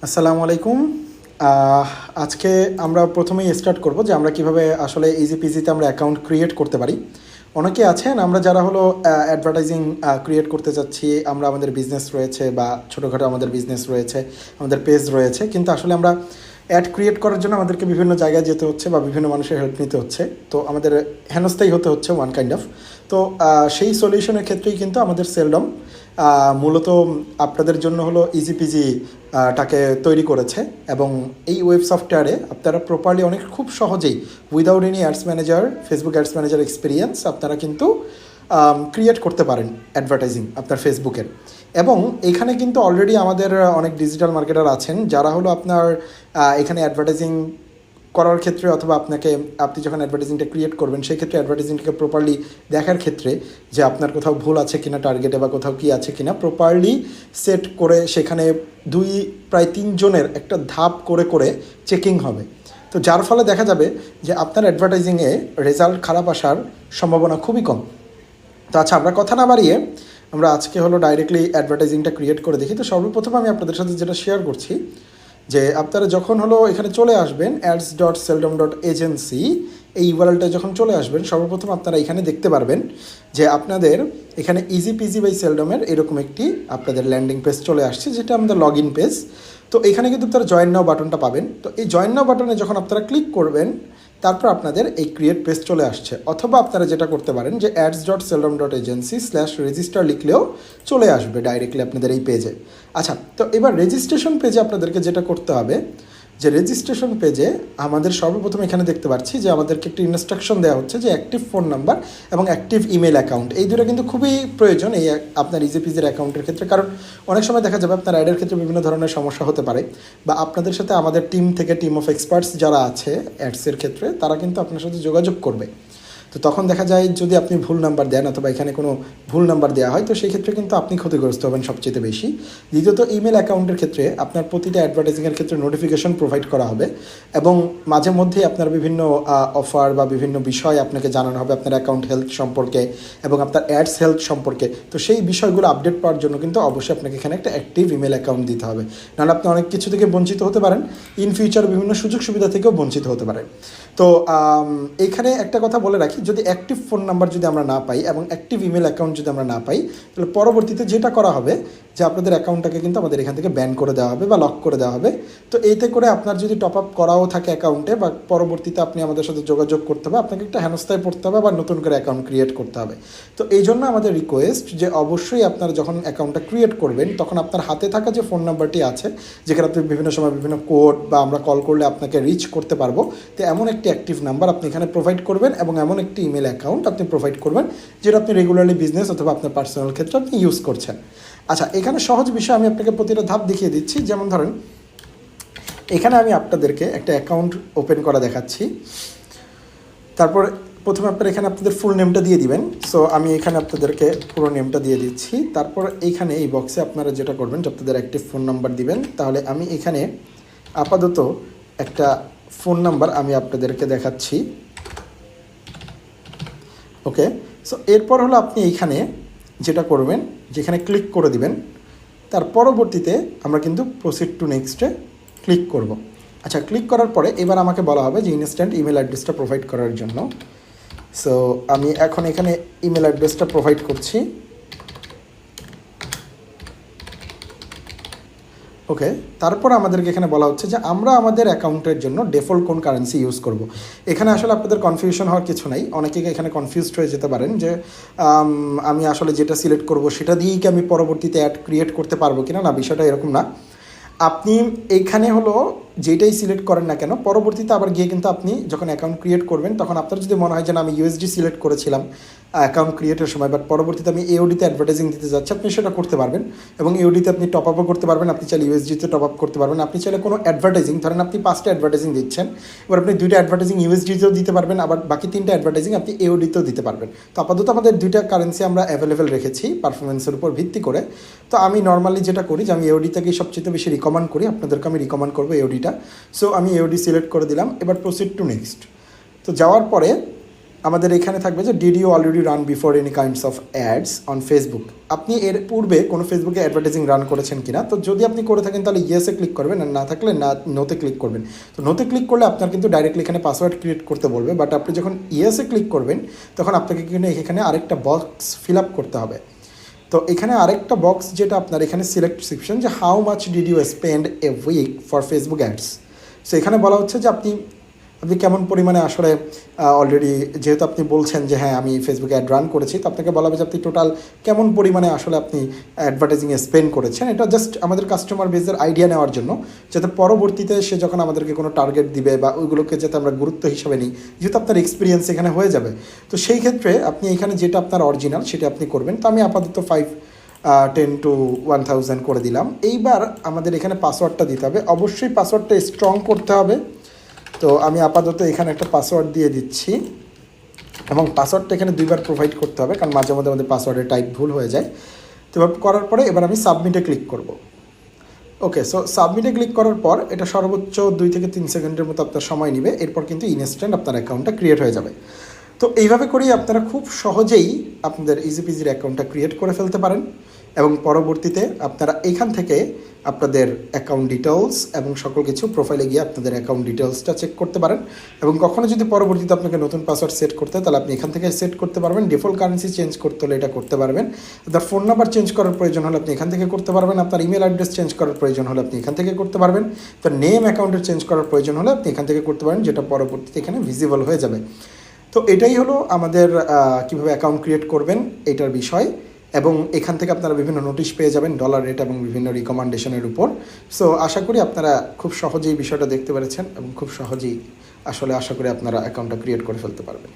আসসালামু আলাইকুম। আহ, আজকে আমরা প্রথমেই স্টার্ট করব যে আমরা কিভাবে আসলে ইজি পিজিতে আমরা অ্যাকাউন্ট ক্রিয়েট করতে পারি। অনেকে আছেন আমরা যারা হলো অ্যাডভার্টাইজিং ক্রিয়েট করতে চাচ্ছি, আমরা আমাদের বিজনেস রয়েছে বা ছোটোখাটো আমাদের বিজনেস রয়েছে, আমাদের পেজ রয়েছে, কিন্তু আসলে আমরা অ্যাড ক্রিয়েট করার জন্য আমাদেরকে বিভিন্ন জায়গায় যেতে হচ্ছে বা বিভিন্ন মানুষের হেল্প নিতে হচ্ছে। তো আমাদের হেনস্থায়ী হতে হচ্ছে ওয়ান কাইন্ড অফ। তো সেই সলিউশনের ক্ষেত্রেই কিন্তু আমাদের সেলডম মূলত আপনাদের জন্য হলো ইজি পিজি টাকে তৈরি করেছে। এবং এই ওয়েব সফটওয়্যারে আপনারা প্রপারলি অনেক খুব সহজেই without any ads manager, Facebook ads manager experience আপনারা কিন্তু ক্রিয়েট করতে পারেন অ্যাডভার্টাইজিং আপনার ফেসবুকের। এবং এখানে কিন্তু অলরেডি আমাদের অনেক ডিজিটাল মার্কেটার আছেন যারা হলো আপনার এখানে অ্যাডভার্টাইজিং করার ক্ষেত্রে অথবা আপনি যখন অ্যাডভার্টাইজিংটা ক্রিয়েট করবেন সেই ক্ষেত্রে অ্যাডভার্টাইজিংটাকে প্রপারলি দেখার ক্ষেত্রে যে আপনার কোথাও ভুল আছে কিনা টার্গেটে বা কোথাও কী আছে কিনা প্রপারলি সেট করে সেখানে প্রায় 3 জনের একটা ধাপ করে করে চেকিং হবে। তো যার ফলে দেখা যাবে যে আপনার অ্যাডভার্টাইজিংয়ে রেজাল্ট খারাপ আসার সম্ভাবনা খুবই কম। তো আচ্ছা, আমরা কথা না বাড়িয়ে আমরা আজকে হলো ডাইরেক্টলি অ্যাডভার্টাইজিংটা ক্রিয়েট করে দেখি। তো সর্বপ্রথম আমি আপনাদের সাথে যেটা শেয়ার করছি যে আপনারা যখন হলো এখানে চলে আসবেন ads.seldom.agency, এই ইউআরএলটা যখন চলে আসবেন সর্বপ্রথম আপনারা এখানে দেখতে পারবেন যে আপনাদের এখানে ইজি পিজি বাই সেলডমের এরকম একটি আপনাদের ল্যান্ডিং পেজ চলে আসছে, যেটা আমাদের লগ ইন পেজ। তো এখানে কিন্তু আপনারা জয়েন নাও বাটনটা পাবেন। তো এই জয়েন নাও বাটনে যখন আপনারা ক্লিক করবেন তারপর আপনাদের এই ক্রিয়েট পেজ চলে আসছে, অথবা আপনারা যেটা করতে পারেন যে ads.seldom.agency/register লিখলেও চলে আসবে ডাইরেক্টলি আপনাদের এই পেজে। আচ্ছা, তো এবার রেজিস্ট্রেশন পেজে আপনাদেরকে যেটা করতে হবে যে রেজিস্ট্রেশন পেজে আমাদের সর্বপ্রথম এখানে দেখতে পাচ্ছি যে আমাদেরকে একটি ইনস্ট্রাকশন দেওয়া হচ্ছে যে অ্যাক্টিভ ফোন নাম্বার এবং অ্যাক্টিভ ইমেল অ্যাকাউন্ট, এই দুটো কিন্তু খুবই প্রয়োজন এই আপনার ইজি পিজির অ্যাকাউন্টের ক্ষেত্রে। কারণ অনেক সময় দেখা যাবে আপনার অ্যাডের ক্ষেত্রে বিভিন্ন ধরনের সমস্যা হতে পারে, বা আপনাদের সাথে আমাদের টিম অফ এক্সপার্টস যারা আছে অ্যাডসের ক্ষেত্রে তারা কিন্তু আপনার সাথে যোগাযোগ করবে। তো তখন দেখা যায় যদি আপনি ভুল নাম্বার দেন অথবা এখানে কোনো ভুল নাম্বার দেওয়া হয় তো সেই ক্ষেত্রে কিন্তু আপনি ক্ষতিগ্রস্ত হবেন সবচেয়ে বেশি। দ্বিতীয়ত ইমেল অ্যাকাউন্টের ক্ষেত্রে আপনার প্রতিটা অ্যাডভার্টাইজিংয়ের ক্ষেত্রে নোটিফিকেশন প্রোভাইড করা হবে এবং মাঝে মধ্যেই আপনার বিভিন্ন অফার বা বিভিন্ন বিষয় আপনাকে জানানো হবে আপনার অ্যাকাউন্ট হেলথ সম্পর্কে এবং আপনার অ্যাডস হেলথ সম্পর্কে। তো সেই বিষয়গুলো আপডেট পাওয়ার জন্য কিন্তু অবশ্যই আপনাকে এখানে একটা অ্যাক্টিভ ইমেল অ্যাকাউন্ট দিতে হবে, নাহলে আপনি অনেক কিছু থেকে বঞ্চিত হতে পারেন, ইন ফিউচার বিভিন্ন সুযোগ সুবিধা থেকেও বঞ্চিত হতে পারেন। তো এইখানে একটা কথা বলে রাখি, যদি অ্যাক্টিভ ফোন নাম্বার যদি আমরা না পাই এবং অ্যাক্টিভ ইমেল অ্যাকাউন্ট যদি আমরা না পাই তাহলে পরবর্তীতে যেটা করা হবে যে আপনাদের অ্যাকাউন্টটাকে কিন্তু আমাদের এখান থেকে ব্যান করে দেওয়া হবে বা লক করে দেওয়া হবে। তো এতে করে আপনার যদি টপ আপ করাও থাকে অ্যাকাউন্টে বা পরবর্তীতে আপনি আমাদের সাথে যোগাযোগ করতে হবে, আপনাকে একটা হেনস্থায় পড়তে হবে বা নতুন করে অ্যাকাউন্ট ক্রিয়েট করতে হবে। তো এই জন্য আমাদের রিকোয়েস্ট যে অবশ্যই আপনারা যখন অ্যাকাউন্টটা ক্রিয়েট করবেন তখন আপনার হাতে থাকা যে ফোন নাম্বারটি আছে যেখানে আপনি বিভিন্ন সময় বিভিন্ন কোড বা আমরা কল করলে আপনাকে রিচ করতে পারবো, তো এমন একটি অ্যাক্টিভ নাম্বার আপনি এখানে প্রোভাইড করবেন এবং এমন একটি ইমেল অ্যাকাউন্ট আপনি প্রোভাইড করবেন যেটা আপনি রেগুলারলি বিজনেস অথবা আপনার পার্সোনাল ক্ষেত্রে আপনি ইউজ করছেন। আচ্ছা, এখানে সহজ বিষয় আমি আপনাকে প্রতিটা ধাপ দেখিয়ে দিচ্ছি। যেমন ধরেন এখানে আমি আপনাদেরকে একটা অ্যাকাউন্ট ওপেন করা দেখাচ্ছি। তারপর প্রথমে আপনারা এখানে আপনাদের ফুল নেমটা দিয়ে দিবেন। সো আমি এখানে আপনাদেরকে পুরো নেমটা দিয়ে দিচ্ছি। তারপর এইখানে এই বক্সে আপনারা যেটা করবেন যে আপনাদের অ্যাক্টিভ ফোন নাম্বার দিবেন। তাহলে আমি এখানে আপাতত একটা ফোন নাম্বার আমি আপনাদেরকে দেখাচ্ছি। ওকে, সো এরপর হলো আপনি এইখানে যেটা করবেন যেখানে ক্লিক করে দিবেন, তার পরবর্তীতে আমরা কিন্তু প্রসিড টু নেক্সটে ক্লিক করব। আচ্ছা, ক্লিক করার পরে এবার আমাকে বলা হবে যে ইনস্ট্যান্ট ইমেল অ্যাড্রেসটা প্রোভাইড করার জন্য। সো আমি এখন এখানে ইমেল অ্যাড্রেসটা প্রোভাইড করছি। ওকে, তারপর আমাদেরকে এখানে বলা হচ্ছে যে আমরা আমাদের অ্যাকাউন্টের জন্য ডিফল্ট কোন কারেন্সি ইউজ করব। এখানে আসলে আপনাদের কনফিউশন হওয়ার কিছু নাই। অনেকেই এখানে কনফিউজড হয়ে যেতে পারেন যে আমি আসলে যেটা সিলেক্ট করব সেটা দিয়েই কি আমি পরবর্তীতে অ্যাড ক্রিয়েট করতে পারবো কিনা। না, বিষয়টা এরকম না। আপনি এইখানে হলো যেটাই সিলেক্ট করেন না কেন পরবর্তীতে আবার গিয়ে কিন্তু আপনি যখন অ্যাকাউন্ট ক্রিয়েট করবেন তখন আপনার যদি মনে হয় যে আমি ইউএসডি সিলেক্ট করেছিলাম অ্যাকাউন্ট ক্রিয়েটের সময়, বাট পরবর্তীতে আমি এওডিতে অ্যাডভার্টাইজিং দিতে যাচ্ছি, আপনি সেটা করতে পারবেন এবং এওডিতে আপনি টপ আপও করতে পারবেন। আপনি চাইলে ইউএসডিতে টপ আপ করতে পারবেন। আপনি চাইলে কোনো অ্যাডভার্টাইজিং, ধরেন আপনি 5টা অ্যাডভার্টাইজিং দিচ্ছেন, এবার আপনি 2টা অ্যাডভার্টাইজিং ইউএসডিতেও দিতে পারবেন, আবার বাকি 3টা অ্যাডভার্টাইজিং আপনি এওডিতেও দিতে পারবেন। তো আপাতত আমাদের 2টা কারেন্সি আমরা অ্যাভেলেবেল রেখেছি পারফরমেন্সের উপর ভিত্তি করে। তো আমি নর্মালি যেটা করি যে আমি এওডিটাকেই সবচেয়ে বেশি রিকমেন্ড করি, আপনাদেরকে আমি রিকমেন্ড করবো এওডিটা। সো আমি এওডি সিলেক্ট করে দিলাম। এবার প্রসিড টু নেক্সট। তো যাওয়ার পরে আমাদের এখানে থাকবে যে did you already run before any kinds of ads on Facebook. আপনি এর পূর্বে কোনো ফেসবুকে অ্যাডভার্টাইজিং রান করেছেন কিনা, তো যদি আপনি করে থাকেন তাহলে ইয়েসে ক্লিক করবেন, আর না থাকলে না নোতে ক্লিক করবেন। তো নোতে ক্লিক করলে আপনার কিন্তু ডাইরেক্টলি এখানে পাসওয়ার্ড ক্রিয়েট করতে বলবে, বাট আপনি যখন ইয়েসে ক্লিক করবেন তখন আপনাকে কিন্তু এখানে আরেকটা বক্স ফিল আপ করতে হবে। তো এখানে আরেকটা বক্স যেটা আপনার এখানে সিলেক্ট সেকশন, যে how much did you spend a week for Facebook ads. So এখানে বলা হচ্ছে যে আপনি কেমন পরিমাণে আসলে অলরেডি, যেহেতু আপনি বলছেন যে হ্যাঁ আমি ফেসবুকে অ্যাড রান করেছি, তো আপনাকে বলা হবে যে আপনি টোটাল কেমন পরিমাণে আসলে আপনি অ্যাডভার্টাইজিংয়ে স্পেন্ড করেছেন। এটা জাস্ট আমাদের কাস্টমার বেসের আইডিয়া নেওয়ার জন্য, যাতে পরবর্তীতে সে যখন আমাদেরকে কোনো টার্গেট দিবে বা ওইগুলোকে যাতে আমরা গুরুত্ব হিসাবে নিই, যেহেতু আপনার এক্সপিরিয়েন্স এখানে হয়ে যাবে। তো সেই ক্ষেত্রে আপনি এখানে যেটা আপনার অরিজিনাল সেটা আপনি করবেন। তো আমি আপাতত 10 to 1000 করে দিলাম। এইবার আমাদের এখানে পাসওয়ার্ডটা দিতে হবে, অবশ্যই পাসওয়ার্ডটা স্ট্রং করতে হবে। তো আমি আপাতত এখানে একটা পাসওয়ার্ড দিয়ে দিচ্ছি, এবং পাসওয়ার্ডটা এখানে 2বার প্রোভাইড করতে হবে, কারণ মাঝে মধ্যে আমাদের পাসওয়ার্ডের টাইপ ভুল হয়ে যায়। তো এবার করার পরে এবার আমি সাবমিটে ক্লিক করব। ওকে, সো সাবমিটে ক্লিক করার পর এটা সর্বোচ্চ 2 থেকে 3 সেকেন্ডের মতো আপনার সময় নেবে, এরপর কিন্তু ইনস্ট্যান্ট আপনার অ্যাকাউন্টটা ক্রিয়েট হয়ে যাবে। তো এইভাবে করেই আপনারা খুব সহজেই আপনাদের ইজিপিজির অ্যাকাউন্টটা ক্রিয়েট করে ফেলতে পারেন, এবং পরবর্তীতে আপনারা এখান থেকে আপনাদের অ্যাকাউন্ট ডিটেলস এবং সকল কিছু প্রোফাইলে গিয়ে আপনাদের অ্যাকাউন্ট ডিটেলসটা চেক করতে পারেন। এবং কখনো যদি পরবর্তীতে আপনাকে নতুন পাসওয়ার্ড সেট করতে হয় তাহলে আপনি এখান থেকে সেট করতে পারবেন। ডিফল্ট কারেন্সি চেঞ্জ করতে হলে এটা করতে পারবেন। আপনার ফোন নাম্বার চেঞ্জ করার প্রয়োজন হলে আপনি এখান থেকে করতে পারবেন। আপনার ইমেল অ্যাড্রেস চেঞ্জ করার প্রয়োজন হলে আপনি এখান থেকে করতে পারবেন। আপনার নেম অ্যাকাউন্টের চেঞ্জ করার প্রয়োজন হলে আপনি এখান থেকে করতে পারেন, যেটা পরবর্তীতে এখানে ভিজিবল হয়ে যাবে। তো এটাই হলো আমাদের কীভাবে অ্যাকাউন্ট ক্রিয়েট করবেন এটার বিষয়। এবং এখান থেকে আপনারা বিভিন্ন নোটিশ পেয়ে যাবেন ডলার রেট এবং বিভিন্ন রিকমেন্ডেশনের উপর। সো আশা করি আপনারা খুব সহজেই বিষয়টা দেখতে পেরেছেন, এবং খুব সহজেই আসলে আশা করি আপনারা অ্যাকাউন্টটা ক্রিয়েট করে ফেলতে পারবেন।